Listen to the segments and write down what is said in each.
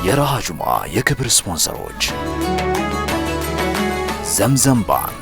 የራሃ ጁማ የክብር ስፖንሰሮች ዘምዘም ባንክ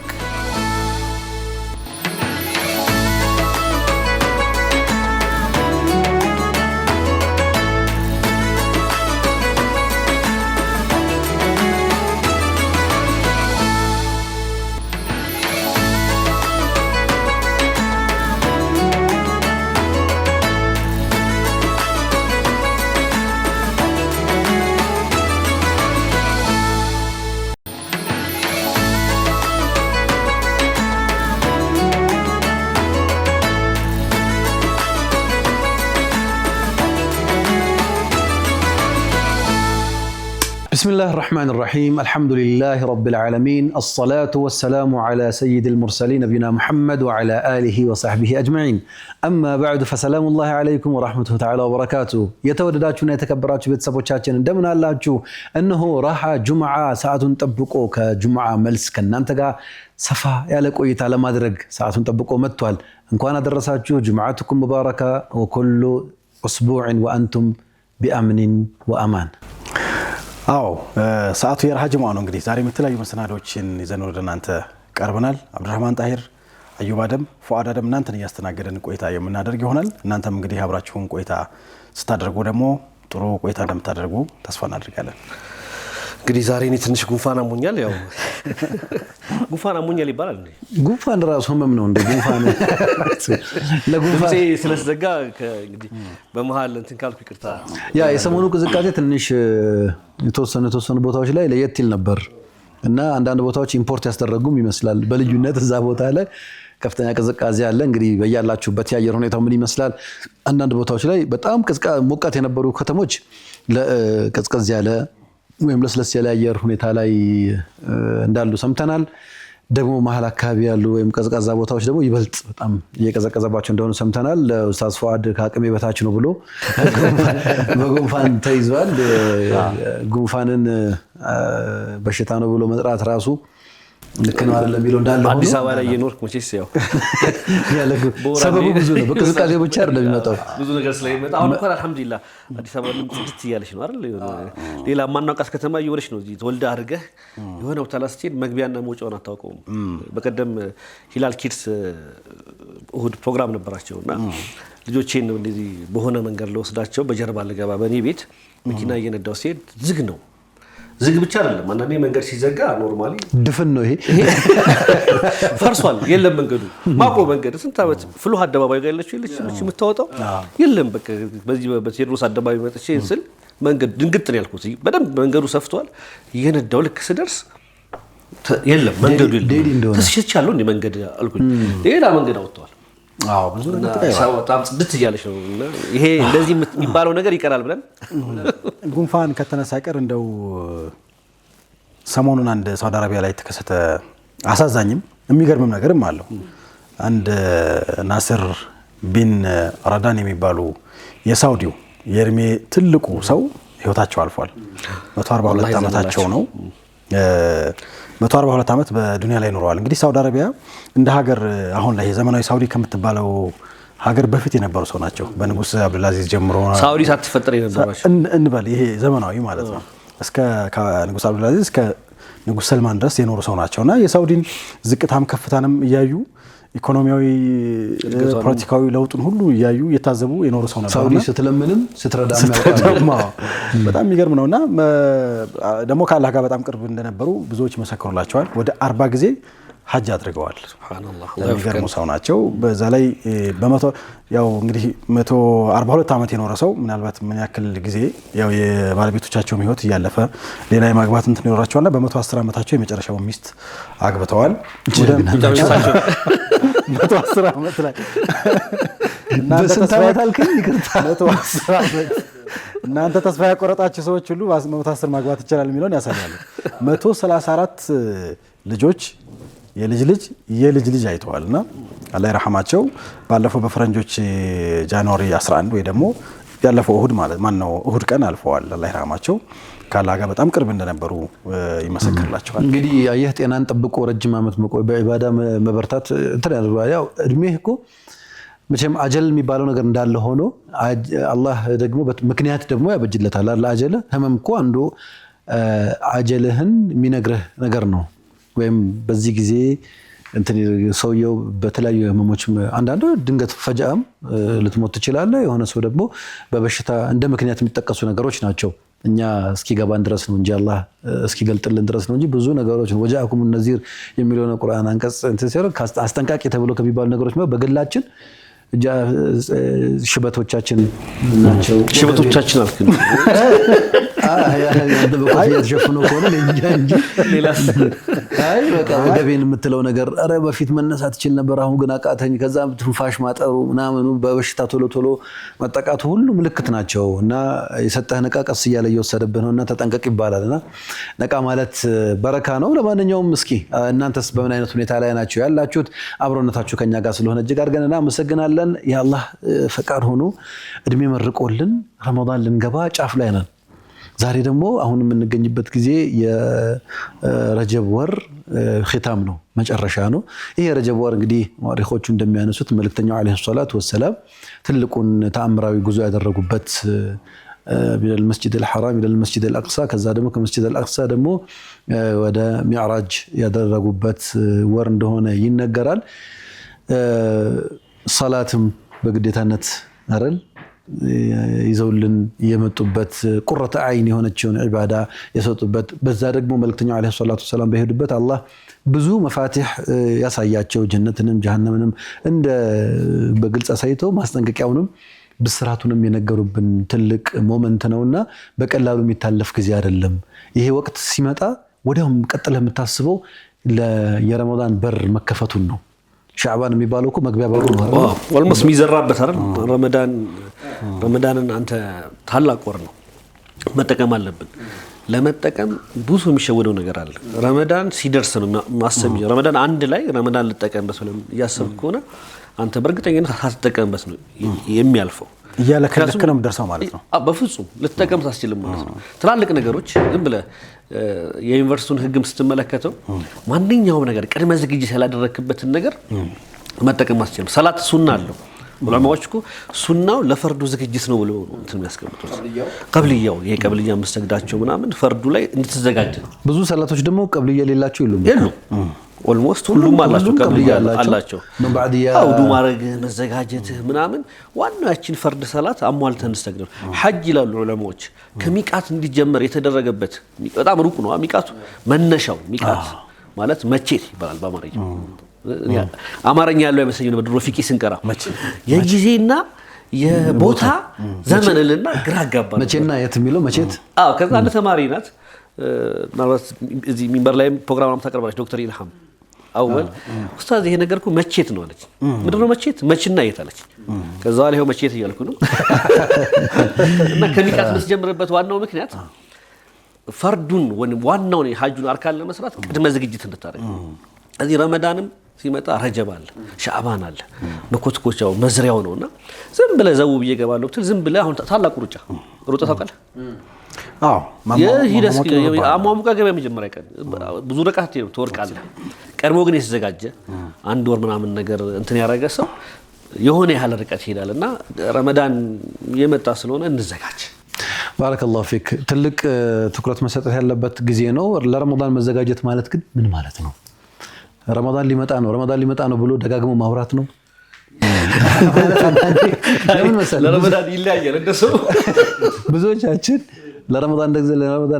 بسم الله الرحمن الرحيم الحمد لله رب العالمين الصلاة والسلام على سيد المرسلين نبينا محمد وعلى آله وصحبه أجمعين أما بعد فسلام الله عليكم ورحمته تعالى وبركاته يتودداتنا يتكبراتنا بتسبوتشاتنا እንደምን አላችሁ እነሆ ራሃ ጁምዓ ሰዓቱን ጠብቆ ከጁምዓ መልስ ከናንተ ጋር ሰፋ ያለ ቆይታ ለማድረግ ሰዓቱን ጠብቆ መጥቷል እንኳን አደረሳችሁ ጁምዓቱኩም ሙባረካ ወኩሉ اسبوع وانتم بامن وامان አዎ ሰዓቱ የራሃ ጁምዓ ነው እንግዲህ ዛሬ የተለያዩ መሰናዶችን ይዘን ወደ እናንተ ቀርበናል አብዱራህማን ጣሂር አዩብ አደም ፉአድ አደም እናንተን ያስተናገደን ቆይታ የምናደርግ ይሆናል እናንተም እንግዲህ አብራችሁን ቆይታ ስታደርጉ ደግሞ ጥሩ ቆይታ እንደምታደርጉ ተስፋ እናደርጋለን እንግዲህ ዛሬ እኔ ትንሽ ጉንፋን አሞኛል ያው ጉንፋን አሞኛል ይባላል እንዴ ጉንፋን ራሱ ህመም ነው እንደ ጉንፋን ለጉንፋን ስለዘጋ እንግዲህ በመሃል እንትን ካልኩ ይቅርታ ያ የሰሞኑ ቅዝቃዜ ትንሽ የተወሰኑ ቦታዎች ላይ ለየት ይል ነበር እና አንዳንድ ቦታዎች ኢምፖርት ያስደረጉም ይመስላል በልዩነት እዛ ቦታ ላይ ከፍተኛ ቅዝቃዜ አለ እንግዲህ በያላችሁበት ያየር ሁኔታው ምን ይመስላል አንዳንድ ቦታዎች ላይ በጣም ሞቃት የነበሩ ከተሞች ለቅዝቃዜ ያለ ወይም ለስለስ ያለ አየር ሁኔታ ላይ እንዳሉ ሰምተናል ደግሞ መሃል አካባቢ ያሉ ወይም ቀዝቃዛ ቦታዎች ደግሞ ይበልጥ በጣም እየቀዘቀዘባቸው እንደሆነ ሰምተናል ኡስታዝ ፉአድ ከአቅሜ በታች ነው ብሎ በጉንፋን ተይዟል ጉንፋንን በሽታ ነው ብሎ መጥራት ራሱ ልክ ነው አይደለም የሚለው እንዳለ ሆኖ አዲስ አበባ ላይ የኖርክ መቼስ ያው ሰበቡ ብዙ ነው በቅዝቃዜ ብቻ አይደለም የሚመጣው ብዙ ነገር ስለሚመጣ አሁን እንኳን አልহামዱሊላህ አዲስ አበባ ምን ጽድት እያለች ነው አይደል ሌላ ማናውቃት ከተማ እየወረች ነው ተወልዳ አድርገህ የሆነ ቦታ ላይ ስትሄድ መግቢያና መውጫውን አታውቀውም በቀደም ሂላል ኪድስ እሁድ ፕሮግራም ነበራቸውና ልጆቼን እንደዚህ በሆነ መንገድ ለወስዳቸው በጀርባ ለገባ በኔ ቤት መኪና እየነዳው ሲሄድ ዝግ ነው ዝግ ብቻ አይደለም አንዳንዴ መንገድ ሲዘጋ ኖርማሊ ድፍን ነው ይሄ ፈርሷል የለም መንገዱ ማቆ መንገድ ስንት አመት ፍሉህ አደባባይ ጋር ያለችው የምታወጣው የለም በቃ በዚህ በቴዎድሮስ አደባባይ መጥቼ ስል መንገድ ድንግጥ ነው ያልኩት በደንብ መንገዱ ሰፍቷል እየነዳው ልክ ስደርስ የለም መንገዱ የለም ተስቸቻለሁ እንደ መንገድ አልኩኝ ሌላ መንገድ አውጥቷል አዎ ብዙ ነገር ተቀይሯል በጣም ጽድት እያለች ነው ይሄ እንደዚህ የሚባለው ነገር ይቀራል ብለን ጉንፋን ከተነሳ ቀር እንደው ሰሞኑን አንድ ሳውዲ አረቢያ ላይ ተከሰተ አሳዛኝም የሚገርምም ነገርም አለው አንድ ናስር ቢን ረዳን የሚባሉ የሳውዲው የእድሜ ትልቁ ሰው ህይወታቸው አልፏል 142 አመታቸው ነው 142 አመት በዱንያ ላይ ኖረዋል እንግዲህ ሳውዲ አረቢያ እንደ ሀገር አሁን ላይ ዘመናዊ ሳውዲ ከምትባለው ሀገር በፊት የነበሩ ሰው ናቸው በንጉስ አብዱልአዚዝ ጀምሮ ሳውዲ ሳትፈጠር የነበራቸው እንበል ይሄ ዘመናዊ ማለት ነው እስከ ንጉስ አብዱልአዚዝ እስከ ንጉስ ሰልማን ድረስ የኖሩ ሰው ናቸውና የሳውዲን ዝቅታም ከፍታንም ያዩ ኢኮኖሚያዊ ፖለቲካዊ ለውጡን ሁሉ ያዩ የታዘቡ የኖሩ ሰው ነበርና ሳውዲ ስትለምንም ስትረዳም በጣም የሚገርም ነውና ደሞ ከአላህ ጋር በጣም ቅርብ እንደነበሩ ብዙዎች መሰከሩላቸዋል ወደ 40 ጊዜ ሐጅ አድርገዋል ሱብሃንአላህ የሚገርሙ ሰው ናቸው በዛ ላይ በመቶ ያው እንግዲህ 142 አመት የኖረ ሰው ምናልባት ምን ያክል ጊዜ ያው የባለቤቶቻቸው ህይወት ያለፈ ሌላ የማግባት እንትን ይኖራቸዋልና በ110 አመታቸው የመጨረሻው ሚስት አግብተዋል ወደ 110 አመት ላይ በስንት አመት አልከኝ ይቅርታ 110 አመት እናንተ ተስፋ ያቆረጣችሁ ሰዎች ሁሉ 110 ማግባት ይችላል የሚለውን ያሳያሉ 134 ልጆች የልጅ ልጅ አይተዋልና አላህ ይረሐማቸው ባለፈው በፈረንጆች ጃንዋሪ 11 ወይ ደግሞ ያለፈው እሁድ ማለት ማን ነው እሁድ ቀን አልፈዋል አላህ ይረሐማቸው ካላህ ጋር በጣም ቅርብ እንደነበሩ ይመሰክርላቸዋል እንግዲህ አየህ ጤናን ጠብቆ ረጅም አመት መቆይ በኢባዳ መበርታት እንትን ያው እድሜህ እኮ መቼም አጀል የሚባለው ነገር እንዳለ ሆኖ አላህ ደግሞ ምክንያት ደግሞ ያበጅለታል። አጀል ህመም እኮ አንዱ አጀልህን የሚነግርህ ነገር ነው። ወይም በዚህ ጊዜ እንትን ሰውየው በተለያዩ ህመሞች አንዳንዱ ድንገት ፈጃም ልትሞት ትችላለህ። የሆነ ሰው ደግሞ በበሽታ እንደ ምክንያት የሚጠቀሱ ነገሮች ናቸው። እኛ እስኪገባን ድረስ ነው እንጂ አላህ እስኪገልጥልን ድረስ ነው እንጂ ብዙ ነገሮች ነው። ወጃአኩም ነዚር የሚለው ቁርአን አንቀጽ እንትን ሲሆን አስጠንቃቂ ተብሎ ከሚባሉ ነገሮች በግላችን ሽበቶቻችን ናቸው። ሽበቶቻችን አልኩኝ በኮፍያ ተሸፍኖ ከሆነ እንጂ ሌላስ አይ በቃ ወገቤን የምትለው ነገር ኧረ በፊት መነሳት ይችል ነበር አሁን ግን አቃተኝ። ከዛ ትንፋሽ ማጠሩ ምናምኑ በበሽታ ቶሎ መጠቃቱ ሁሉ ምልክት ናቸው እና የሰጠህ ነቃ ቀስ እያለ እየወሰደብህ ነውና ተጠንቀቅ ይባላልና ነቃ ማለት በረካ ነው። ለማንኛውም እስኪ እናንተስ በምን አይነት ሁኔታ ላይ ናችሁ ያላችሁት? አብሮነታችሁ ከኛ ጋር ስለሆነ እጅግ አድርገን እናመሰግናለን። የአላህ ፈቃድ ሆኖ እድሜ መርቆልን ረመዳን ልንገባ ጫፍ ላይ ነን። ዛሬ ደግሞ አሁን የምንገኝበት ጊዜ የረጀብ ወር ኺታም ነው፣ መጨረሻ ነው። ይሄ የረጀብ ወር እንግዲህ ሙአሪኾቹ እንደሚያነሱት መልእክተኛው አለይሂ ሰላቱ ወሰላም ትልቁን ተአምራዊ ጉዞ ያደረጉበት ሚነል መስጂድ አልሐራም ኢለል መስጂድ አልአቅሳ ከዛ ደግሞ ከመስጂድ አልአቅሳ ደግሞ ወደ ሚዕራጅ ያደረጉበት ወር እንደሆነ ይነገራል። ሰላትም በግዴታነት አይደል ይዘውልን የመጡበት ቁረተ አይን የሆነችውን ዒባዳ የሰጡበት በዛ ደግሞ መልእክተኛው አለይሂ ሰላቱ ሰላም በሄዱበት አላህ ብዙ መፋቲህ ያሳያቸው ጀነትንም ጀሃነምንም እንደ በግልጽ አሳይተው ማስጠንቀቂያውንም ብስራቱንም የነገሩብን ትልቅ ሞመንት ነውና በቀላሉ የሚታለፍ ጊዜ አይደለም። ይሄ ወቅት ሲመጣ ወዲያውም ቀጥለህ የምታስበው የረመዳን በር መከፈቱን ነው። ሻዕባን የሚባለው እኮ መግቢያ በሩ ነው ኦልሞስት የሚዘራበት አይደል? ረመዳንን አንተ ታላቅ ወር ነው መጠቀም አለብን። ለመጠቀም ብዙ የሚሸወደው ነገር አለ። ረመዳን ሲደርስ ነው ማሰብ። ረመዳን አንድ ላይ ረመዳን ልጠቀምበት ብለን እያሰብክ ከሆነ አንተ በእርግጠኝነት ሳትጠቀምበት ነው የሚያልፈው። እያለከለክ ነው የምትደርሰው ማለት ነው። በፍጹም ልትጠቀም ሳትችልም ማለት ነው። ትላልቅ ነገሮች ዝም ብለህ የዩኒቨርሲቲውን ህግም ስትመለከተው ማንኛውም ነገር ቅድመ ዝግጅት ያላደረክበትን ነገር መጠቀም አትችልም። ሰላት ሱና አለው። ዑለማዎች እኮ ሱናው ለፈርዱ ዝግጅት ነው ብለው እንትን የሚያስቀምጡት። ቀብልያው ይሄ ቀብልያ መስተግዳቸው ምናምን ፈርዱ ላይ እንድትዘጋጅ ነው። ብዙ ሰላቶች ደግሞ ቀብልያ የሌላቸው የሉም። ኦልሞስት ሁሉም አላቸው ቀብልያ አላቸው። አውዱ ማድረግ መዘጋጀት ምናምን ዋናው ያችን ፈርድ ሰላት አሟልተን እንሰግደው። ሐጅ ይላሉ ዑለማዎች ከሚቃት እንዲጀመር የተደረገበት በጣም ሩቅ ነው። ሚቃቱ መነሻው ሚቃት ማለት መቼት ይባላል በአማርኛ። አማርኛ ያለው አይመስለኝም ነበር ድሮ ፊቂ ስንቀራ የጊዜና የቦታ ዘመንልና ግራ አጋባን። መቼና የት የሚለው መቼት ከዛ አንድ ተማሪ ናት ማለት እዚህ ሚንበር ላይ ፕሮግራም ታቀርባለች ዶክተር ኢልሃም አወል ኡስታዝ ይሄ ነገር እኮ መቼት ነው አለች። ምንድነው መቼት? መችና የት አለች። ከዛ ላይ ይሄው መቼት እያልኩ ነው። እና ከሚቃት መስጀምርበት ዋናው ምክንያት ፈርዱን ዋናውን የሐጁን አርካን ለመስራት ቅድመ ዝግጅት እንድታደርግ። እዚህ ረመዳንም ሲመጣ ረጀብ አለ፣ ሻዕባን አለ፣ መኮትኮቻው መዝሪያው ነውና ዝም ብለህ ዘው ብዬ እገባለሁ ብትል ዝም ብለህ አሁን ታላቁ ሩጫ ታውቃለህ? አሟሙቃ ገበያ መጀመሪያ ቀን ብዙ ርቀት ትወርቃለህ። ቀድሞ ግን የተዘጋጀ አንድ ወር ምናምን ነገር እንትን ያደረገ ሰው የሆነ ያህል ርቀት ይሄዳል እና ረመዳን የመጣ ስለሆነ እንዘጋጅ። ባረከላሁ ፊክ። ትልቅ ትኩረት መሰጠት ያለበት ጊዜ ነው። ለረመዳን መዘጋጀት ማለት ግን ምን ማለት ነው? ረመዳን ሊመጣ ነው ብሎ ደጋግሞ ማውራት ነው። ለምን መሰለህ ለረመዳን ይለያያል እንደሰው ብዙዎቻችን ለረመዳን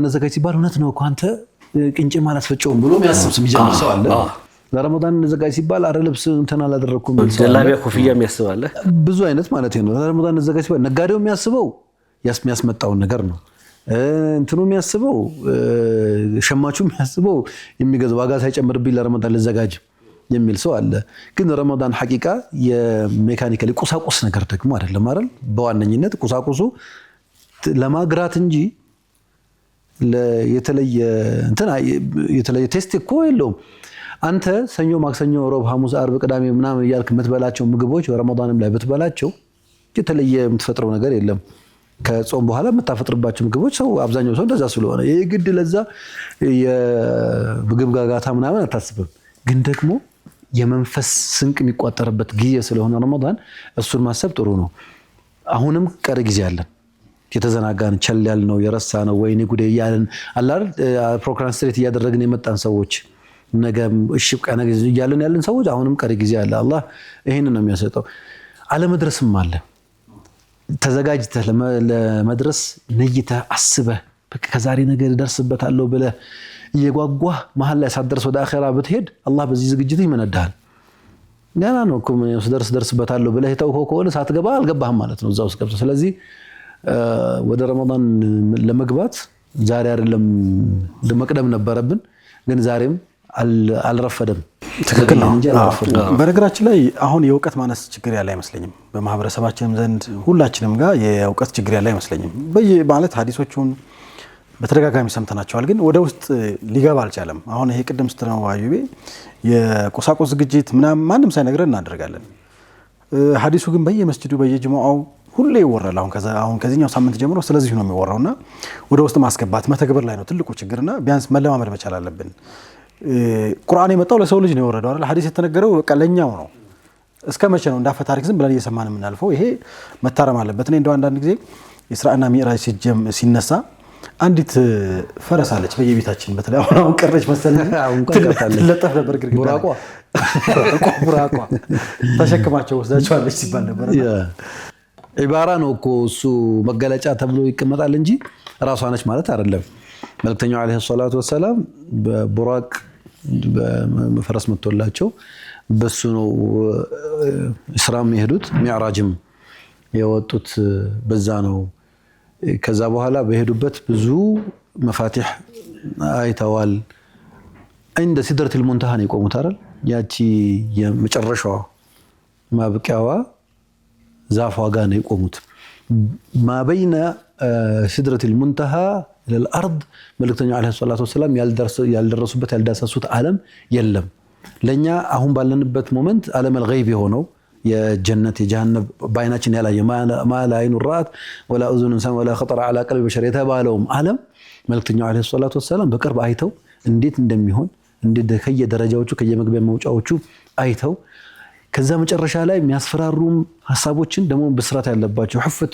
እንዘጋጅ ሲባል እውነት ነው እኮ አንተ ቅንጭ ማለት ፈጨውም ብሎ የሚያስብ ስም ይጀምር ሰው አለ። ለረመዳን እንዘጋጅ ሲባል አረ ልብስ እንትን አላደረኩም ጀላቢያ ኮፍያ የሚያስብ አለ። ብዙ አይነት ማለት ነው። ለረመዳን እንዘጋጅ ሲባል ነጋዴው የሚያስበው የሚያስመጣውን ነገር ነው። እንትኑ የሚያስበው ሸማቹ የሚያስበው የሚገዛው ዋጋ ሳይጨምርብኝ ለረመዳን ልዘጋጅ የሚል ሰው አለ። ግን ረመዳን ሐቂቃ የሜካኒካሊ ቁሳቁስ ነገር ደግሞ አይደለም አይደል? በዋነኝነት ቁሳቁሱ ለማግራት እንጂ የተለየ ቴስት እኮ የለውም። አንተ ሰኞ፣ ማክሰኞ፣ ሮብ፣ ሐሙስ፣ አርብ፣ ቅዳሜ ምናምን እያልክ የምትበላቸው ምግቦች ረመዳንም ላይ ብትበላቸው የተለየ የምትፈጥረው ነገር የለም። ከጾም በኋላ የምታፈጥርባቸው ምግቦች አብዛኛው ሰው እንደዛ ስለሆነ የግድ ለዛ የምግብ ጋጋታ ምናምን አታስብም። ግን ደግሞ የመንፈስ ስንቅ የሚቋጠርበት ጊዜ ስለሆነ ረመዳን እሱን ማሰብ ጥሩ ነው። አሁንም ቀሪ ጊዜ አለን። የተዘናጋን ቸል ያልነው የረሳ ነው ወይኔ ጉዴ እያልን አላር ፕሮክራስቲኔት እያደረግን የመጣን ሰዎች ነገ እሺ ቀነ ጊዜ እያልን ያለን ሰዎች አሁንም ቀሪ ጊዜ አለ። አላህ ይሄንን ነው የሚያሰጠው። አለመድረስም አለ። ተዘጋጅተህ ለመድረስ ነይተህ አስበህ በቃ ከዛሬ ነገ ደርስበታለሁ ብለህ እየጓጓህ መሀል ላይ ሳትደርስ ወደ አኺራ ብትሄድ አላህ በዚህ ዝግጅት ይመነዳል። ገና ነው እኮ ደርስበታለሁ ብለህ የተውከው ከሆነ ሳትገባ አልገባህም ማለት ነው እዛው ውስጥ ገብተህ። ስለዚህ ወደ ረመዳን ለመግባት ዛሬ አይደለም መቅደም ነበረብን፣ ግን ዛሬም አልረፈደም። ትክክል ነው። በነገራችን ላይ አሁን የእውቀት ማነስ ችግር ያለ አይመስለኝም። በማህበረሰባችንም ዘንድ ሁላችንም ጋር የእውቀት ችግር ያለ አይመስለኝም። ማለት ሐዲሶቹን በተደጋጋሚ ሰምተናቸዋል፣ ግን ወደ ውስጥ ሊገባ አልቻለም። አሁን ይሄ ቅድም ስትነው አዩቤ የቁሳቁስ ዝግጅት ምናምን ማንም ሳይነግረን እናደርጋለን። ሐዲሱ ግን በየመስጂዱ በየጅማዓው ሁሌ ይወራል። አሁን ከዚህኛው ሳምንት ጀምሮ ስለዚህ ነው የሚወራውና ወደ ውስጥ ማስገባት መተግበር ላይ ነው ትልቁ ችግርና ቢያንስ መለማመድ መቻል አለብን። ቁርአን የመጣው ለሰው ልጅ ነው የወረደው አይደል? ሐዲስ የተነገረው በቃ ለኛው ነው። እስከ መቼ ነው እንዳፈ ታሪክ ዝም ብለን እየሰማን የምናልፈው? ይሄ መታረም አለበት። እኔ እንደው አንዳንድ ጊዜ ኢስራእና ሚዕራጅ ሲነሳ አንዲት ፈረስ አለች በየቤታችን። በተለይ አሁን ቀረች መሰለኝ። ትለጠፍ ነበር ግርግዳ ቡራቋ ተሸክማቸው ወስዳቸዋለች ሲባል ነበር። ዒባራ ነው እኮ እሱ መገለጫ ተብሎ ይቀመጣል እንጂ ራሷ ነች ማለት አይደለም። መልእክተኛው አለይሂ ሰላቱ ወሰላም በቡራቅ በፈረስ መጥቶላቸው በሱ ነው ኢስራም የሄዱት፣ ሚዕራጅም የወጡት በዛ ነው። ከዛ በኋላ በሄዱበት ብዙ መፋቲህ አይተዋል። እንደ ሲድረቱል ሙንተሃ ነው የቆሙት አይደል? ያቺ የመጨረሻዋ ማብቂያዋ ዛፏ ጋር ነው የቆሙት። ማበይነ ሲድረቱል ሙንተሃ ለልአርድ መልእክተኛው አለይሂ ሰላቱ ወሰላም ያልደረሱበት ያልዳሰሱት ዓለም የለም። ለኛ አሁን ባለንበት ሞመንት ዓለመል ገይብ የሆነው የጀነት የጀሃነም ባይናችን ያላየ ማላ አይኑ ራአት ወላ እዙኑ ሰማ ወላ ኸጠረ ዐላ ቀልቢ በሸር የተባለውም ዓለም መልእክተኛው አለይሂ ሰላቱ ወሰላም በቅርብ አይተው እንዴት እንደሚሆን እንዴት ከየደረጃዎቹ ከየመግቢያ መውጫዎቹ አይተው ከዛ መጨረሻ ላይ የሚያስፈራሩም ሐሳቦችን ደግሞ በስራት ያለባቸው ሁፈት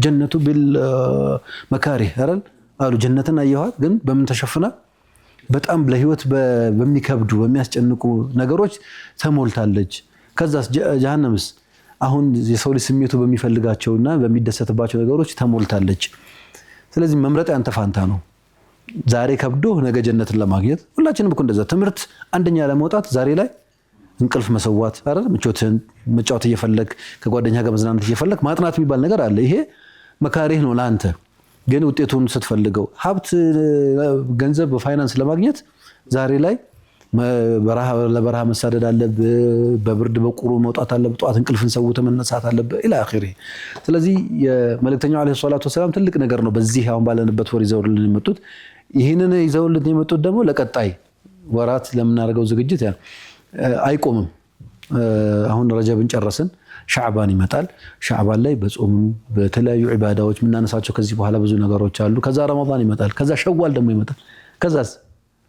ጀነቱ ቢልመካሪህ አይደል አሉ። ጀነትን አየኋት ግን በምን ተሸፍና በጣም ለህይወት በሚከብዱ በሚያስጨንቁ ነገሮች ተሞልታለች። ከዛስ ጀሃነምስ አሁን የሰው ልጅ ስሜቱ በሚፈልጋቸውና በሚደሰትባቸው ነገሮች ተሞልታለች። ስለዚህ መምረጥ ያንተ ፋንታ ነው። ዛሬ ከብዶ ነገ ጀነትን ለማግኘት ሁላችንም እኮ እንደዛ ትምህርት አንደኛ ለመውጣት ዛሬ ላይ እንቅልፍ መሰዋት አይደል? ምቾትን መጫወት እየፈለክ ከጓደኛ ጋር መዝናናት እየፈለክ ማጥናት የሚባል ነገር አለ። ይሄ መካሪህ ነው ለአንተ። ግን ውጤቱን ስትፈልገው ሀብት፣ ገንዘብ፣ በፋይናንስ ለማግኘት ዛሬ ላይ ለበረሃ መሳደድ አለብህ፣ በብርድ በቁሩ መውጣት አለብህ፣ ጠዋት እንቅልፍን ሰውተህ መነሳት አለብህ ኢላ አኺሪ። ስለዚህ የመልእክተኛው አለይሂ ሰላቱ ወሰላም ትልቅ ነገር ነው በዚህ አሁን ባለንበት ወር ይዘውልን የመጡት። ይህንን ይዘውልን የመጡት ደግሞ ለቀጣይ ወራት ለምናደርገው ዝግጅት ያ አይቆምም። አሁን ረጀብን ጨረስን፣ ሻዕባን ይመጣል። ሻዕባን ላይ በጾም በተለያዩ ዒባዳዎች የምናነሳቸው ከዚህ በኋላ ብዙ ነገሮች አሉ። ከዛ ረመዳን ይመጣል። ከዛ ሸዋል ደግሞ ይመጣል። ከዛስ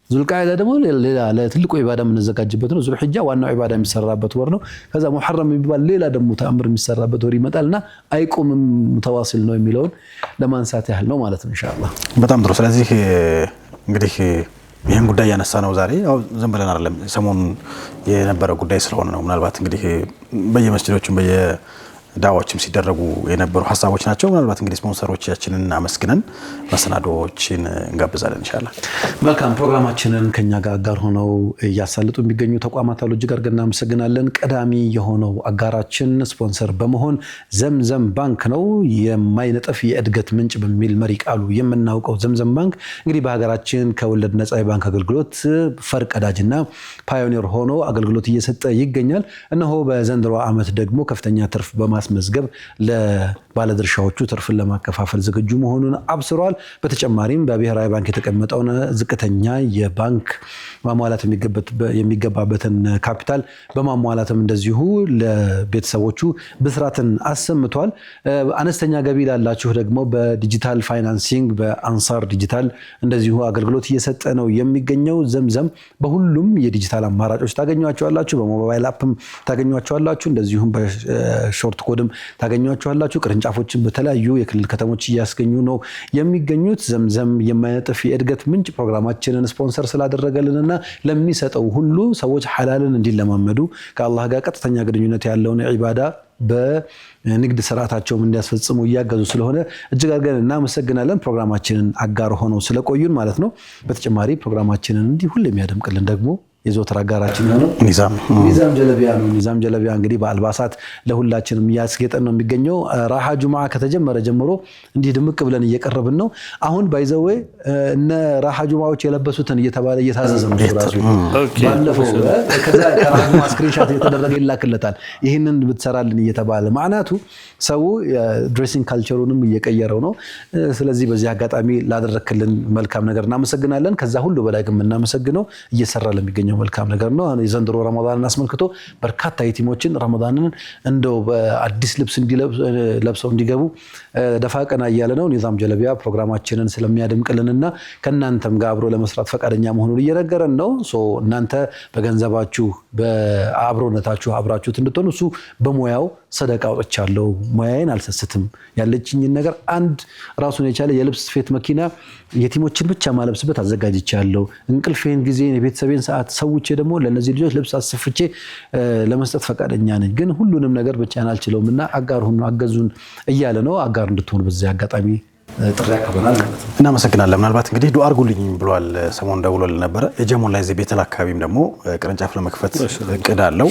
ዙልቃዒዳ ደግሞ ሌላ ለትልቁ ዒባዳ የምንዘጋጅበት ነው። ዙልሒጃ ዋናው ዒባዳ የሚሰራበት ወር ነው። ከዛ ሙሐረም የሚባል ሌላ ደግሞ ተአምር የሚሰራበት ወር ይመጣልና አይቆምም፣ ሙተዋሲል ነው የሚለውን ለማንሳት ያህል ነው ማለት ነው ኢንሻአላህ። በጣም ጥሩ። ስለዚህ እንግዲህ ይህን ጉዳይ ያነሳ ነው ዛሬ ያው ዝም ብለን አይደለም፣ ሰሞኑን የነበረ ጉዳይ ስለሆነ ነው። ምናልባት እንግዲህ በየመስጂዶችም በየዳዋዎችም ሲደረጉ የነበሩ ሀሳቦች ናቸው። ምናልባት እንግዲህ ስፖንሰሮቻችንን አመስግነን መሰናዶዎችን እንጋብዛለን ኢንሻአላህ። መልካም ፕሮግራማችንን ከኛ ጋር አጋር ሆነው እያሳለጡ የሚገኙ ተቋማት አሉ። እጅግ አድርገን እናመሰግናለን። ቀዳሚ የሆነው አጋራችን ስፖንሰር በመሆን ዘምዘም ባንክ ነው። የማይነጠፍ የእድገት ምንጭ በሚል መሪ ቃሉ የምናውቀው ዘምዘም ባንክ እንግዲህ በሀገራችን ከወለድ ነፃ የባንክ አገልግሎት ፈርቀዳጅና ፓዮኒር ሆኖ አገልግሎት እየሰጠ ይገኛል። እነሆ በዘንድሮ ዓመት ደግሞ ከፍተኛ ትርፍ በማስ በማስመዝገብ ለባለድርሻዎቹ ትርፍን ለማከፋፈል ዝግጁ መሆኑን አብስሯል። በተጨማሪም በብሔራዊ ባንክ የተቀመጠውን ዝቅተኛ የባንክ ማሟላት የሚገባበትን ካፒታል በማሟላትም እንደዚሁ ለቤተሰቦቹ ብስራትን አሰምቷል። አነስተኛ ገቢ ላላችሁ ደግሞ በዲጂታል ፋይናንሲንግ በአንሳር ዲጂታል እንደዚሁ አገልግሎት እየሰጠ ነው የሚገኘው። ዘምዘም በሁሉም የዲጂታል አማራጮች ታገኟቸዋላችሁ። በሞባይል አፕም ታገኟቸዋላችሁ። እንደዚሁም በሾርት ኮድም ታገኟቸዋላችሁ። ቅርንጫፎችን በተለያዩ የክልል ከተሞች እያስገኙ ነው የሚገኙት። ዘምዘም የማይነጥፍ የእድገት ምንጭ ፕሮግራማችንን ስፖንሰር ስላደረገልንና ለሚሰጠው ሁሉ ሰዎች ሐላልን እንዲለማመዱ ከአላህ ጋር ቀጥተኛ ግንኙነት ያለውን ዒባዳ በንግድ ስርዓታቸውም እንዲያስፈጽሙ እያገዙ ስለሆነ እጅግ አድርገን እናመሰግናለን። ፕሮግራማችንን አጋር ሆነው ስለቆዩን ማለት ነው። በተጨማሪ ፕሮግራማችንን እንዲህ ሁሌ የሚያደምቅልን ደግሞ የዘወትር አጋራችን ነው ኒዛም ጀለቢያ ነው። ኒዛም ጀለቢያ እንግዲህ በአልባሳት ለሁላችንም እያስጌጠን ነው የሚገኘው። ራሃ ጁምዓ ከተጀመረ ጀምሮ እንዲህ ድምቅ ብለን እየቀረብን ነው። አሁን ባይዘዌ እነ ራሃ ጁምዓዎች የለበሱትን እየተባለ እየታዘዘ ነው ራሱ። ባለፈው ከዛ ከራሃ ጁምዓ ስክሪንሻት እየተደረገ ይላክለታል። ይህንን ብትሰራልን እየተባለ ማዕናቱ ሰው ድሬሲንግ ካልቸሩንም እየቀየረው ነው። ስለዚህ በዚህ አጋጣሚ ላደረክልን መልካም ነገር እናመሰግናለን። ከዛ ሁሉ በላይ ግን የምናመሰግነው እየሰራ ለሚገኘው መልካም ነገር ነው። የዘንድሮ ረመዳንን አስመልክቶ በርካታ የቲሞችን ረመዳንን እንደው በአዲስ ልብስ ለብሰው እንዲገቡ ደፋ ቀና እያለ ነው። ኒዛም ጀለቢያ ፕሮግራማችንን ስለሚያደምቅልንና ከእናንተም ጋር አብሮ ለመስራት ፈቃደኛ መሆኑን እየነገረን ነው። እናንተ በገንዘባችሁ በአብሮነታችሁ አብራችሁት እንድትሆኑ እሱ በሙያው ሰደቃ አውጥቻለሁ፣ ሙያዬን አልሰስትም፣ ያለችኝን ነገር አንድ ራሱን የቻለ የልብስ ስፌት መኪና የቲሞችን ብቻ ማለብስበት አዘጋጅቻለሁ፣ እንቅልፌን ጊዜን የቤተሰቤን ሰዓት ሰውቼ ደግሞ ለነዚህ ልጆች ልብስ አስፍቼ ለመስጠት ፈቃደኛ ነኝ፣ ግን ሁሉንም ነገር ብቻዬን አልችለውም እና አጋር ሁኑ አገዙን እያለ ነው። አጋር እንድትሆኑ በዚህ አጋጣሚ ጥሪ ያቀርበናል ማለት ነው። እናመሰግናለን። ምናልባት እንግዲህ ዱዓ አድርጉልኝ ብሏል ሰሞኑን ደውሎልን ነበረ። የጀሞን ላይ ቤተል አካባቢም ደግሞ ቅርንጫፍ ለመክፈት እቅድ አለው።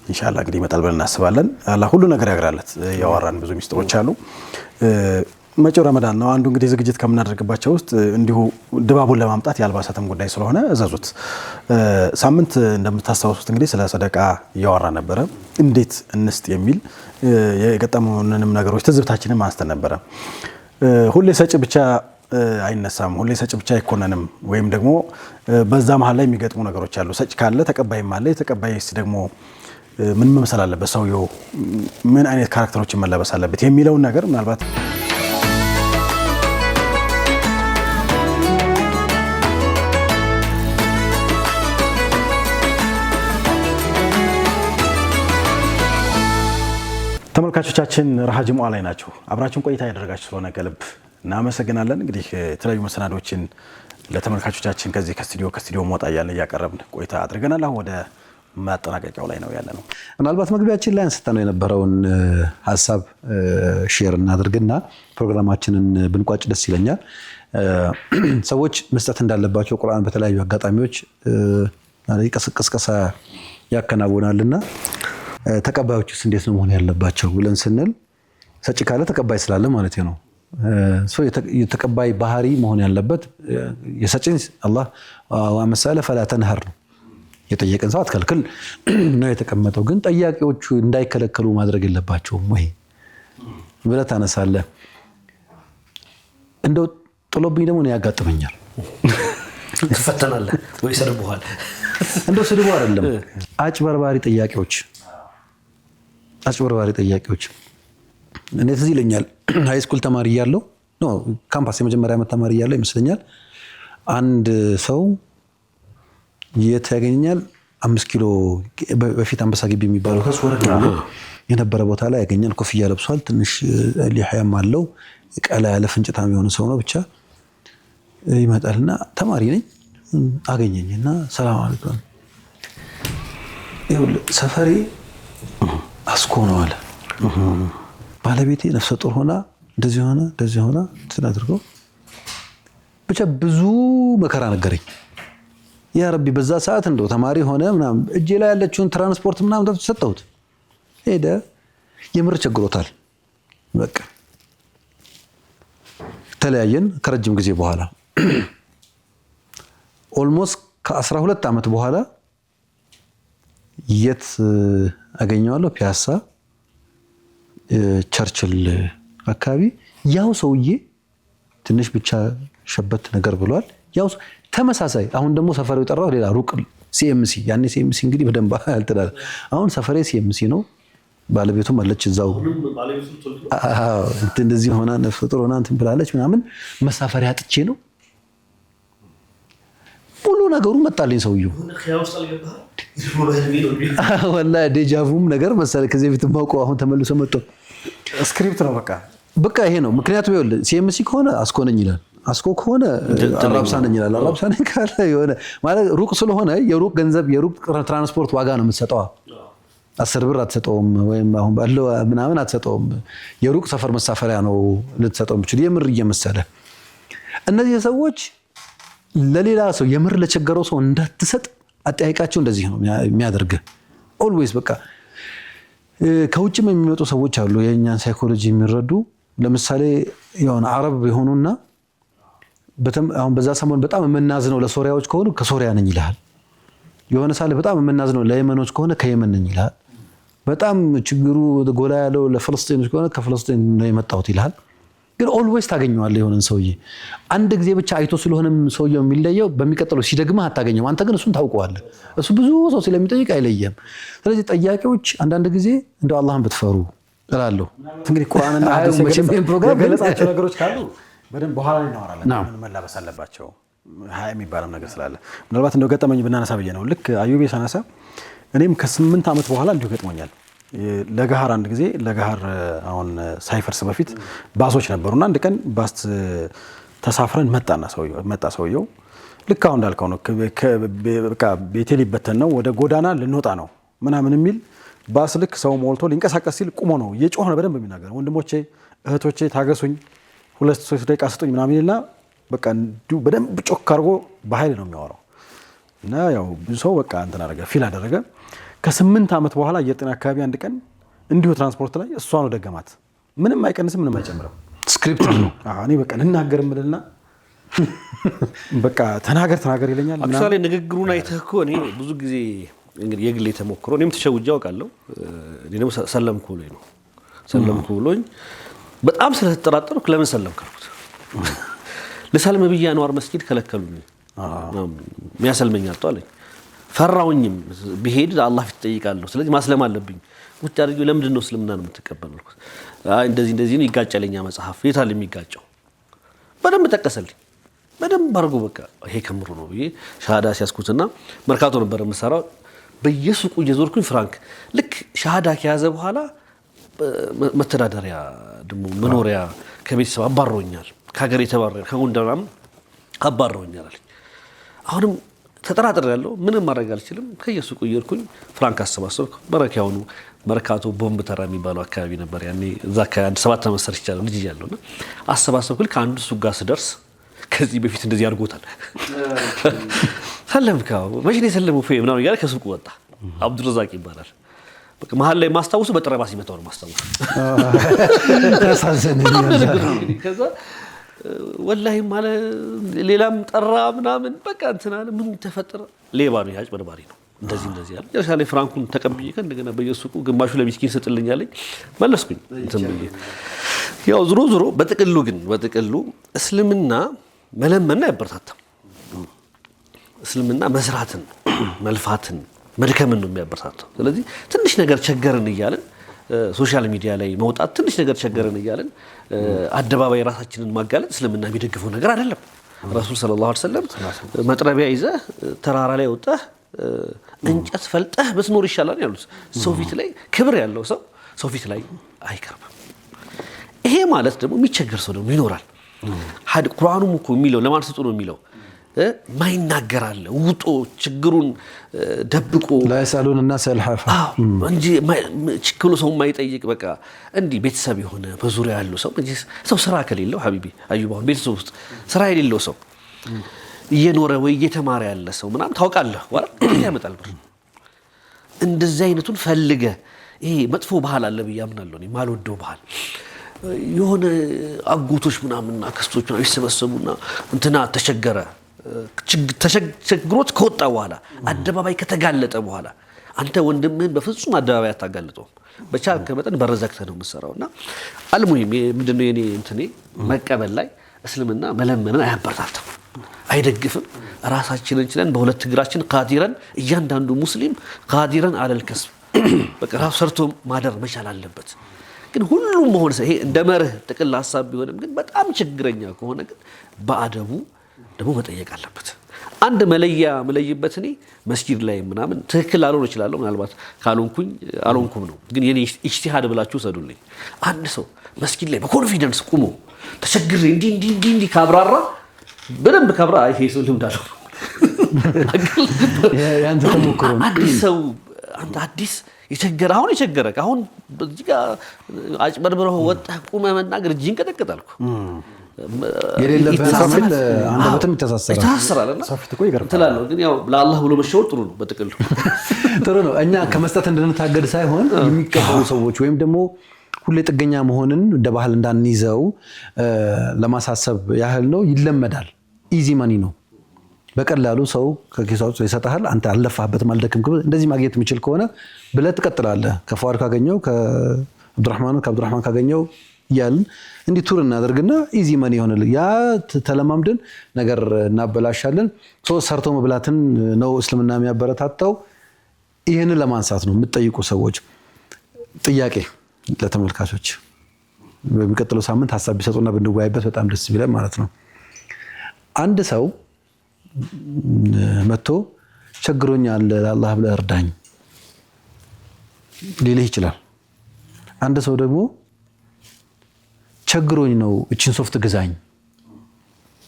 ኢንሻአላህ እንግዲህ ይመጣል ብለን እናስባለን። አላህ ሁሉ ነገር ያግራለት። ያወራን ብዙ ሚስጥሮች አሉ። መጪው ረመዳን ነው። አንዱ እንግዲህ ዝግጅት ከምናደርግባቸው ውስጥ እንዲሁ ድባቡን ለማምጣት የአልባሳትም ጉዳይ ስለሆነ እዘዙት። ሳምንት እንደምታስታውሱት እንግዲህ ስለ ሰደቃ እያወራ ነበረ። እንዴት እንስጥ የሚል የገጠሙንም ነገሮች ትዝብታችንን ማንስተን ነበረ። ሁሌ ሰጪ ብቻ አይነሳም፣ ሁሌ ሰጪ ብቻ አይኮነንም። ወይም ደግሞ በዛ መሀል ላይ የሚገጥሙ ነገሮች አሉ። ሰጪ ካለ ተቀባይም አለ። የተቀባይስ ደግሞ ምን መምሰል አለበት፣ ሰውየው ምን አይነት ካራክተሮችን መለበስ አለበት የሚለውን ነገር ምናልባት ተመልካቾቻችን ረሃ ጁምዓ ላይ ናችሁ። አብራችሁን ቆይታ ያደረጋችሁ ስለሆነ ከልብ እናመሰግናለን። እንግዲህ የተለያዩ መሰናዶችን ለተመልካቾቻችን ከዚህ ከስቱዲዮ ሞጣ እያለ እያቀረብን ቆይታ አድርገናል። አሁን ወደ ማጠናቀቂያው ላይ ነው ያለ ነው። ምናልባት መግቢያችን ላይ አንስተነው የነበረውን ሀሳብ ሼር እናድርግና ፕሮግራማችንን ብንቋጭ ደስ ይለኛል። ሰዎች መስጠት እንዳለባቸው ቁርአን በተለያዩ አጋጣሚዎች ቅስቀሳ ያከናውናልና ተቀባዮችስ እንዴት ነው መሆን ያለባቸው ብለን ስንል ሰጪ ካለ ተቀባይ ስላለ ማለት ነው። የተቀባይ ባህሪ መሆን ያለበት የሰጪን አላህ ወመሰለ ፈላ ተንሀር ነው። የጠየቀን ሰው አትከልክል ነው የተቀመጠው። ግን ጠያቂዎቹ እንዳይከለከሉ ማድረግ የለባቸውም ወይ ብለህ ታነሳለህ። እንደው ጥሎብኝ ደግሞ ነው ያጋጥመኛል። ትፈተናለህ ወይ ሰድቡሃል? እንደው ስድቡ አይደለም፣ አጭበርባሪ ጠያቂዎች እኔ ትዝ ይለኛል ሃይስኩል ተማሪ እያለሁ ነው ካምፓስ የመጀመሪያ ዓመት ተማሪ እያለሁ ይመስለኛል አንድ ሰው የት ያገኘኛል 5 ኪሎ በፊት አንበሳ ግቢ የሚባለው ከሱ ወረድ ብሎ የነበረ ቦታ ላይ ያገኘን። ኮፍያ ለብሷል፣ ትንሽ ሊሐያም አለው፣ ቀላ ያለ ፍንጭታም የሆነ ሰው ነው። ብቻ ይመጣልና ተማሪ ነኝ አገኘኝና ሰላም አለይኩም ይኸውልህ ሰፈሬ አስኮ ነው አለ። ባለቤቴ ነፍሰ ጡር ሆና እንደዚህ ሆና አድርገው ብቻ ብዙ መከራ ነገረኝ። ያ ረቢ በዛ ሰዓት እንደው ተማሪ ሆነ ምናምን እጄ ላይ ያለችውን ትራንስፖርት ምናምን ሰጠሁት። ሄደ። የምር ቸግሮታል። በቃ ተለያየን ከረጅም ጊዜ በኋላ ኦልሞስት ከ12 ዓመት በኋላ የት አገኘዋለሁ? ፒያሳ ቸርችል አካባቢ ያው ሰውዬ ትንሽ ብቻ ሸበት ነገር ብሏል። ያው ተመሳሳይ አሁን ደግሞ ሰፈሩ የጠራው ሌላ ሩቅ ሲኤምሲ ያኔ ሲኤምሲ እንግዲህ በደንብ አልተዳለ። አሁን ሰፈሬ ሲኤምሲ ነው። ባለቤቱ አለች እዛው እንደዚህ ሆና ፍጡር ሆና እንትን ብላለች ምናምን መሳፈሪያ አጥቼ ነው ሁሉ ነገሩ መጣልኝ። ሰውየው ወላሂ ዴጃቭም ነገር መሰለ ከዚህ በፊት ማውቀው አሁን ተመልሶ መጥቶ ስክሪፕት ነው በቃ ይሄ ነው። ምክንያቱም ይኸውልህ ሲኤምሲ ከሆነ አስኮ ነኝ ይላል፣ አስኮ ከሆነ አራብሳ ነኝ ይላል፣ አራብሳ ነኝ ካለ የሆነ ማለት ሩቅ ስለሆነ የሩቅ ገንዘብ የሩቅ ትራንስፖርት ዋጋ ነው የምትሰጠው። 10 ብር አትሰጠውም፣ ወይም አሁን ባለው ምናምን አትሰጠውም። የሩቅ ሰፈር መሳፈሪያ ነው ልትሰጠው የምትችል የምር እየመሰለ እነዚህ ሰዎች ለሌላ ሰው የምር ለቸገረው ሰው እንዳትሰጥ አጠያይቃቸው እንደዚህ ነው የሚያደርግህ። ኦልዌይስ በቃ ከውጭም የሚመጡ ሰዎች አሉ የእኛን ሳይኮሎጂ የሚረዱ። ለምሳሌ የሆነ አረብ የሆኑና አሁን በዛ ሰሞን በጣም የምናዝነው ለሶሪያዎች ከሆኑ ከሶሪያ ነኝ ይልሃል። የሆነ ሳለ በጣም የምናዝነው ለየመኖች ከሆነ ከየመን ነኝ ይልሃል። በጣም ችግሩ ጎላ ያለው ለፍልስጤኖች ከሆነ ከፍልስጤን ነው የመጣሁት ይልሃል። ግን ኦልዌይስ ታገኘዋለህ የሆነን ሰውዬ። አንድ ጊዜ ብቻ አይቶ ስለሆነም ሰውየው የሚለየው በሚቀጥለው ሲደግምህ አታገኘው። አንተ ግን እሱን ታውቀዋለህ። እሱ ብዙ ሰው ስለሚጠይቅ አይለየም። ስለዚህ ጠያቂዎች አንዳንድ ጊዜ እንደው አላህን ብትፈሩ እላለሁ። እንግዲህ ቁርአንና ሐዲስ የገለጻቸው ነገሮች ካሉ በደንብ በኋላ ላይ እናወራለን። ምን መላበስ አለባቸው ሀያ የሚባለው ነገር ስላለ ምናልባት እንደው ገጠመኝ ብናነሳ ብዬ ነው። ልክ አዩቤ ሳነሳ እኔም ከ8 ዓመት በኋላ እንዲሁ ገጥሞኛል። ለጋሃር አንድ ጊዜ ለጋሃር አሁን ሳይፈርስ በፊት ባሶች ነበሩና አንድ ቀን ባስ ተሳፍረን መጣ ሰውየው ልክ አሁን እንዳልከው ነው። በቃ ቤቴ ሊበተን ነው ወደ ጎዳና ልንወጣ ነው ምናምን የሚል ባስ ልክ ሰው ሞልቶ ሊንቀሳቀስ ሲል ቁሞ ነው እየጮኸ ነው በደንብ የሚናገረው። ወንድሞቼ እህቶቼ ታገሱኝ 2-3 ደቂቃ ስጡኝ ምናምን ይልና በቃ እንዲሁ በደንብ ጮክ አድርጎ በኃይል ነው የሚያወራው። እና ያው ብዙ ሰው በቃ እንትን አደረገ ፊል አደረገ። ከ8 ዓመት በኋላ የጤና አካባቢ አንድ ቀን እንዲሁ ትራንስፖርት ላይ እሷ ነው ደገማት። ምንም አይቀንስም ምንም አይጨምርም። ስክሪፕት ነው። እኔ በቃ ልናገር ምልና በቃ ተናገር ይለኛል። አክቹዋሊ ንግግሩን አይተህ እኮ እኔ ብዙ ጊዜ እንግዲህ የግሌ ተሞክሮ እኔም ተሸውጄ አውቃለሁ። እኔ ደግሞ ሰለምኩ ብሎኝ በጣም ስለተጠራጠርኩ ለምን ሰለምክ አልኩት። ለሰልም ብዬ አንዋር መስጊድ ከለከሉኝ። የሚያሰልመኝ አጣ አለኝ። ፈራውኝም ብሄድ አላህ ፊት ጠይቃለሁ። ስለዚህ ማስለም አለብኝ። ውጭ አድርጌው ለምንድን ነው እስልምና ነው የምትቀበለው አልኩት። እንደዚህ ነው ይጋጫለኛ መጽሐፍ የታል የሚጋጨው? በደንብ ጠቀሰልኝ። በደንብ አድርጎ በቃ ይሄ ከምሩ ነው ብዬ ሻሃዳ ሲያስኩትና መርካቶ ነበር የምሰራው። በየሱቁ እየዞርኩኝ ፍራንክ ልክ ሻሃዳ ከያዘ በኋላ መተዳደሪያ ደግሞ መኖሪያ ከቤተሰብ አባሮኛል። ከሀገር የተባረረ ከጎንደርም አባሮኛል አለኝ። አሁንም ተጠራጥሬ ያለው ምንም ማድረግ አልችልም። ከየሱቁ እየሄድኩኝ ፍራንክ አሰባሰብኩ። በረካውኑ መርካቶ ቦምብ ተራ የሚባለው አካባቢ ነበር ያኔ። እዛ ከአንድ 7 ዓመት ሰርቻለሁ ልጅ እያለሁና አሰባሰብኩ። ከአንዱ ሱቅ ጋር ስደርስ ከዚህ በፊት እንደዚህ አድርጎታል። ሰለምካው መቼ ነው የሰለመው ምናምን እያለ ከሱቁ ወጣ። አብዱረዛቅ ይባላል። በቃ መሀል ላይ ማስታወሱ በጠረባ ሲመታው ነው ማስታወሱ። ከዛ ወላሂ ማለ ሌላም ጠራ ምናምን በቃ እንትና ምን ተፈጠረ? ሌባ ነው ያጭበርባሪ ነው እንደዚህ ያለ ለሻለ ፍራንኩን ተቀብዬ እንደገና በየሱቁ ግማሹ ለሚስኪን ሰጥልኝ አለኝ። መለስኩኝ እንትን ብዬ ያው ዙሮ በጥቅሉ እስልምና መለመንና ያበረታታም። እስልምና መስራትን መልፋትን መድከምን ነው የሚያበረታታው። ስለዚህ ትንሽ ነገር ቸገረን እያለን ሶሻል ሚዲያ ላይ መውጣት ትንሽ ነገር ቸገረን እያለን አደባባይ ራሳችንን ማጋለጥ እስልምና የሚደግፈው ነገር አይደለም። ረሱል ሰለላሁ ዐለይሂ ወሰለም መጥረቢያ ይዘህ ተራራ ላይ ወጣህ እንጨት ፈልጠህ ብትኖር ይሻላል ያሉት። ሰው ፊት ላይ ክብር ያለው ሰው ፊት ላይ አይቀርብም። ይሄ ማለት ደግሞ የሚቸገር ሰው ደግሞ ይኖራል። ቁርአኑም እኮ የሚለው ለማን ስጡ ነው የሚለው ማይናገር አለ ውጦ ችግሩን ደብቆ لا يسالون الناس الحافه እንጂ ችግሩ ሰው ማይጠይቅ በቃ እንዲህ ቤተሰብ የሆነ በዙሪያ ያለው ሰው ስራ ከሌለው ሐቢቢ አዩባው ቤተሰብ ውስጥ ስራ የሌለው ሰው እየኖረ ወይ እየተማረ ያለ ሰው ምናምን ታውቃለህ ወራ ያመጣል ብር። እንደዚህ አይነቱን ፈልገ ይሄ መጥፎ ባህል አለ ብያምናለሁ እኔ ማልወደው ባህል የሆነ አጎቶች ምናምን አክስቶች ምናምን ይሰበሰቡና እንትና ተቸግሮት ከወጣ በኋላ አደባባይ ከተጋለጠ በኋላ አንተ ወንድምህን በፍጹም አደባባይ አታጋልጠውም። በቻልከ መጠን በረዘክተ ነው የምትሰራውና አልሙሂም ምንድነው የኔ እንትኔ መቀበል ላይ እስልምና መለመንን አያበረታታም፣ አይደግፍም። ራሳችንን ችለን በሁለት እግራችን ቃዲረን እያንዳንዱ ሙስሊም ቃዲረን አለል ከስብ በቃ ራሱ ሰርቶ ማደር መቻል አለበት። ግን ሁሉም መሆን ይሄ እንደ መርህ ጥቅል ሐሳብ ቢሆንም ግን በጣም ችግረኛ ከሆነ ግን በአደቡ ደግሞ መጠየቅ አለበት። አንድ መለይበት እኔ መስጂድ ላይ ምናምን ትክክል አልሆን እችላለሁ ምናልባት አልሆንኩም ነው። ግን የኔ ኢጅቲሃድ ብላችሁ ሰዱልኝ። አንድ ሰው መስጂድ ላይ በኮንፊደንስ ቁሞ ተቸግሬ እንዲህ ካብራራ በደንብ ካብራ ይሄ ሰው ልምድ አለው ያንተ ተሞክሮ አዲስ ሰው አንተ አዲስ የቸገረህ አሁን በዚህ ጋር አጭበርብረው ወጣህ ቁመህ መናገር እጅን ቀጠቀጣልኩ የሌለበት ሰፊል አንደበትም ይታሰራልና ሰፊት እኮ ይገርም ትላለህ። ግን ያው ለአላህ ብሎ መሸወር ጥሩ ነው። በጥቅሉ ጥሩ ነው። እኛ ከመስጠት እንድንታገድ ሳይሆን የሚቀበሉ ሰዎች ወይም ደግሞ ሁሌ ጥገኛ መሆንን እንደ ባህል እንዳንይዘው ለማሳሰብ ያህል ነው። ይለመዳል። ኢዚ ማኒ ነው። በቀላሉ ሰው ከኪሳው ይሰጣል። አንተ አለፋህበትም አልደከምክም። እንደዚህ ማግኘት የሚችል ከሆነ ብለህ ትቀጥላለህ። ከፏር ካገኘው ከአብዱራህማን ካገኘው እያልን እንዲህ ቱር እናደርግና ኢዚ ማኒ ይሆናል። ያ ተለማምደን ነገር እናበላሻለን። ሰርቶ መብላትን ነው እስልምና የሚያበረታታው። ይህንን ለማንሳት ነው የምትጠይቁ ሰዎች ጥያቄ ለተመልካቾች በሚቀጥለው ሳምንት ሐሳብ ቢሰጡና ብንወያይበት በጣም ደስ ይላል ማለት ነው። አንድ ሰው መጥቶ ቸግሮኛል ለአላህ ብለህ እርዳኝ ሊልህ ይችላል። አንድ ሰው ደግሞ ቸግሮኝ ነው እቺን ሶፍት ግዛኝ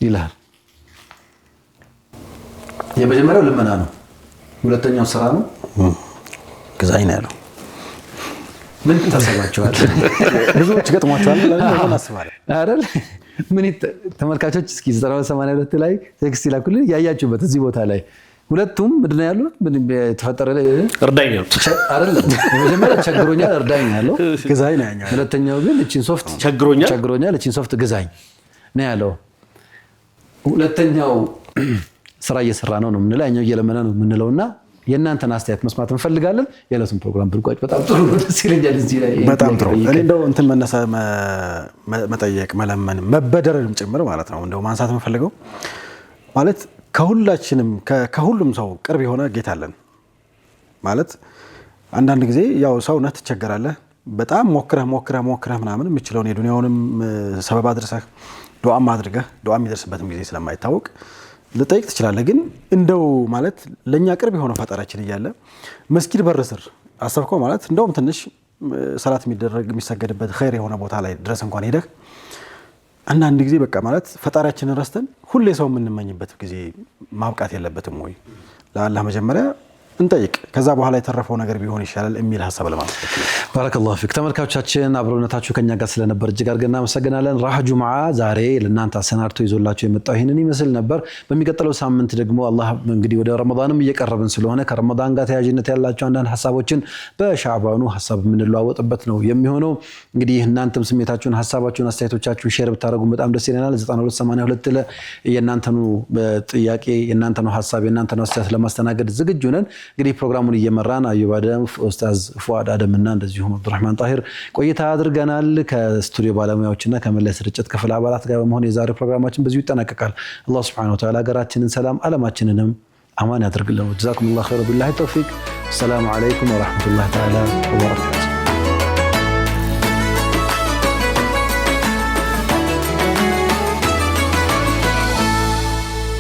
ይላል። የመጀመሪያው ልመና ነው። ሁለተኛው ስራ ነው። ግዛኝ ነው ያለው። ምን ታሰባቸዋል? ብዙዎች ገጥሟቸዋል ለምን አስባለሁ አይደል? ምን ተመልካቾች እስኪ 982 ላይ ቴክስት ይላኩልኝ ያያችሁበት እዚህ ቦታ ላይ ሁለቱም ምንድን ነው ያሉት? ምን ተፈጠረ? እርዳኝ ነው አይደለም። የመጀመሪያው ቸግሮኛል እርዳኝ ያለው ግዛኝ ነው ያኛው። ሁለተኛው ግን እቺን ሶፍት ቸግሮኛል እቺን ሶፍት ግዛኝ ነው ያለው። ሁለተኛው ስራ እየሰራ ነው የምንለው፣ ያኛው እየለመነ ነው የምንለውና የእናንተን አስተያየት መስማት እንፈልጋለን። የዕለቱን ፕሮግራም ብንቋጭ በጣም ጥሩ ነው። ደስ ይለኛል። እዚህ ላይ በጣም ጥሩ። እኔ እንደው እንትን መጠየቅ መለመን መበደርም ጭምር ማለት ነው እንደው ማንሳት የምፈልገው ማለት ከሁላችንም ከሁሉም ሰው ቅርብ የሆነ ጌታ አለን ማለት። አንዳንድ ጊዜ ያው ሰውነት ትቸገራለህ። በጣም ሞክረህ ምናምን የምችለውን የዱንያውንም ሰበብ አድርሰህ ዱዓም አድርገህ ዱዓ የሚደርስበትም ጊዜ ስለማይታወቅ ልጠይቅ ትችላለህ። ግን እንደው ማለት ለኛ ቅርብ የሆነ ፈጣሪያችን እያለ መስጊድ በር ስር አሰብከው ማለት እንደውም ትንሽ ሰላት የሚሰገድበት ኸይር የሆነ ቦታ ላይ ድረስ እንኳን ሄደህ አንዳንድ ጊዜ በቃ ማለት ፈጣሪያችንን ረስተን ሁሌ ሰው የምንመኝበት ጊዜ ማብቃት የለበትም ወይ? ለአላህ መጀመሪያ እንጠይቅ፣ ከዛ በኋላ የተረፈው ነገር ቢሆን ይሻላል የሚል ሐሳብ ለማለት ነው። ባረከላሁ ፊክ። ተመልካቾቻችን አብሮነታችሁ ከኛ ጋር ስለነበር እጅግ አድርገን እናመሰግናለን። ራህ ጁምዓ ዛሬ ለእናንተ አሰናድቶ ይዞላችሁ የመጣው ይህንን ይመስል ነበር። በሚቀጥለው ሳምንት ደግሞ አላህ እንግዲህ ወደ ረመዳንም እየቀረብን ስለሆነ ከረመዳን ጋር ተያያዥነት ያላቸው አንዳንድ ሐሳቦችን በሻዕባኑ ሐሳብ የምንለዋወጥበት ነው የሚሆነው። እንግዲህ እናንተም ስሜታችሁን፣ ሐሳባችሁን፣ አስተያየቶቻችሁን ሼር ብታደርጉን በጣም ደስ ይለናል። 9282 ላይ የእናንተኑ ጥያቄ፣ የእናንተኑ ሐሳብ፣ የእናንተኑ አስተያየት ለማስተናገድ ዝግጁ ነን። እንግዲህ ፕሮግራሙን እየመራን አዩብ አደም፣ ኡስታዝ ፉአድ አደምና እንደዚሁም አብዱራህማን ጣሂር ቆይታ አድርገናል። ከስቱዲዮ ባለሙያዎችና ከመላ ስርጭት ክፍል አባላት ጋር በመሆን የዛሬው ፕሮግራማችን በዚሁ ይጠናቀቃል። አላህ ሱብሓነሁ ወተዓላ ሀገራችንን ሰላም፣ ዓለማችንንም አማን ያድርግልን። ጀዛኩሙላሁ ኸይረን ቢላሂ ተውፊቅ። ሰላም አለይኩም ወራህመቱላሂ ተዓላ ወበረካቱ።